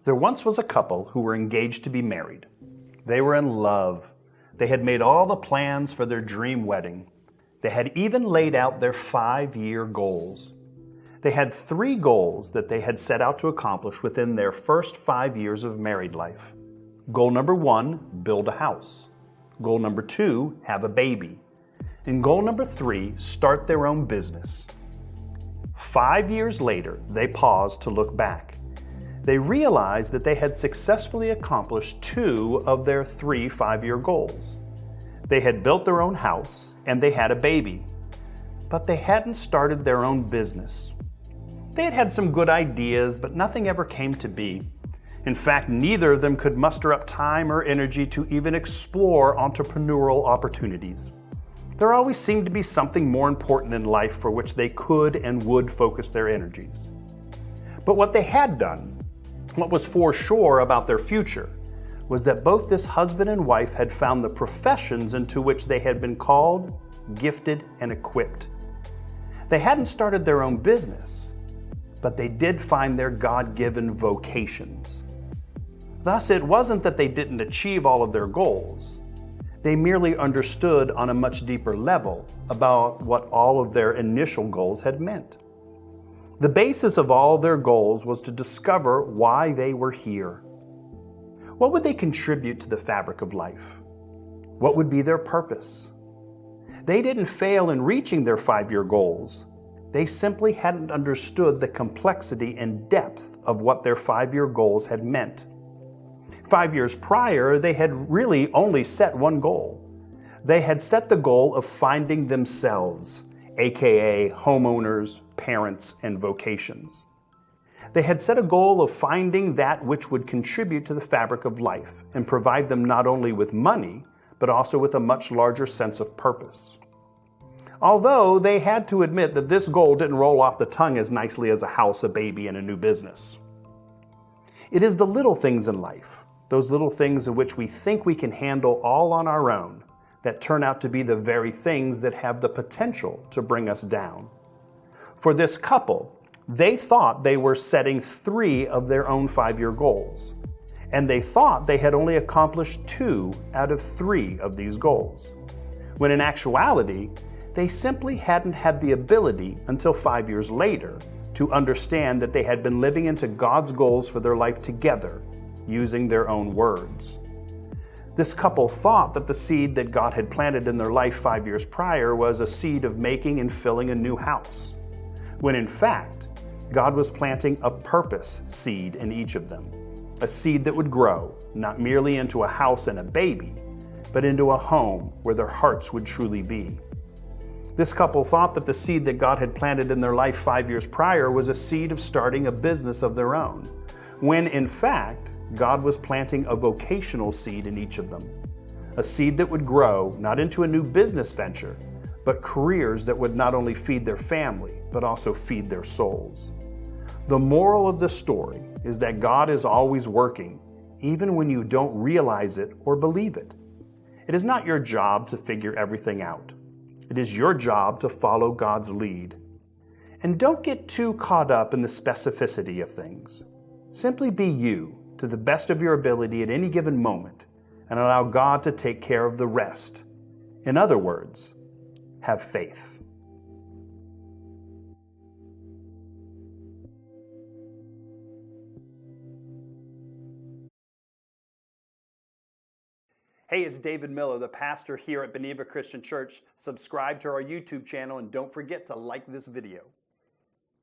There once was a couple who were engaged to be married. They were in love. They had made all the plans for their dream wedding. They had even laid out their 5-year goals. They had 3 goals that they had set out to accomplish within their first 5 years of married life. Goal number 1, build a house. Goal number 2, have a baby. And goal number 3, start their own business. 5 years later, they paused to look back. They realized that they had successfully accomplished 2 of their 3 5-year goals. They had built their own house and they had a baby, but they hadn't started their own business. They had had some good ideas, but nothing ever came to be. In fact, neither of them could muster up time or energy to even explore entrepreneurial opportunities. There always seemed to be something more important in life for which they could and would focus their energies. But what they had done, what was for sure about their future, was that both this husband and wife had found the professions into which they had been called, gifted, and equipped. They hadn't started their own business, but they did find their God-given vocations. Thus, it wasn't that they didn't achieve all of their goals. They merely understood on a much deeper level about what all of their initial goals had meant. The basis of all their goals was to discover why they were here. What would they contribute to the fabric of life? What would be their purpose? They didn't fail in reaching their 5-year goals. They simply hadn't understood the complexity and depth of what their 5-year goals had meant. 5 years prior, they had really only set one goal. They had set the goal of finding themselves, aka homeowners, parents, and vocations. They had set a goal of finding that which would contribute to the fabric of life and provide them not only with money, but also with a much larger sense of purpose. Although they had to admit that this goal didn't roll off the tongue as nicely as a house, a baby, and a new business. It is the little things in life, those little things in which we think we can handle all on our own, that turn out to be the very things that have the potential to bring us down. For this couple, they thought they were setting 3 of their own 5-year goals, and they thought they had only accomplished 2 out of 3 of these goals, when in actuality, they simply hadn't had the ability until 5 years later to understand that they had been living into God's goals for their life together, using their own words. This couple thought that the seed that God had planted in their life 5 years prior was a seed of making and filling a new house, when in fact, God was planting a purpose seed in each of them, a seed that would grow, not merely into a house and a baby, but into a home where their hearts would truly be. This couple thought that the seed that God had planted in their life 5 years prior was a seed of starting a business of their own, when in fact, God was planting a vocational seed in each of them, a seed that would grow not into a new business venture, but careers that would not only feed their family, but also feed their souls. The moral of the story is that God is always working, even when you don't realize it or believe it. It is not your job to figure everything out. It is your job to follow God's lead. And don't get too caught up in the specificity of things. Simply be you to the best of your ability at any given moment and allow God to take care of the rest. In other words, have faith. Hey, it's David Miller, the pastor here at Beneva Christian Church. Subscribe to our YouTube channel and don't forget to like this video.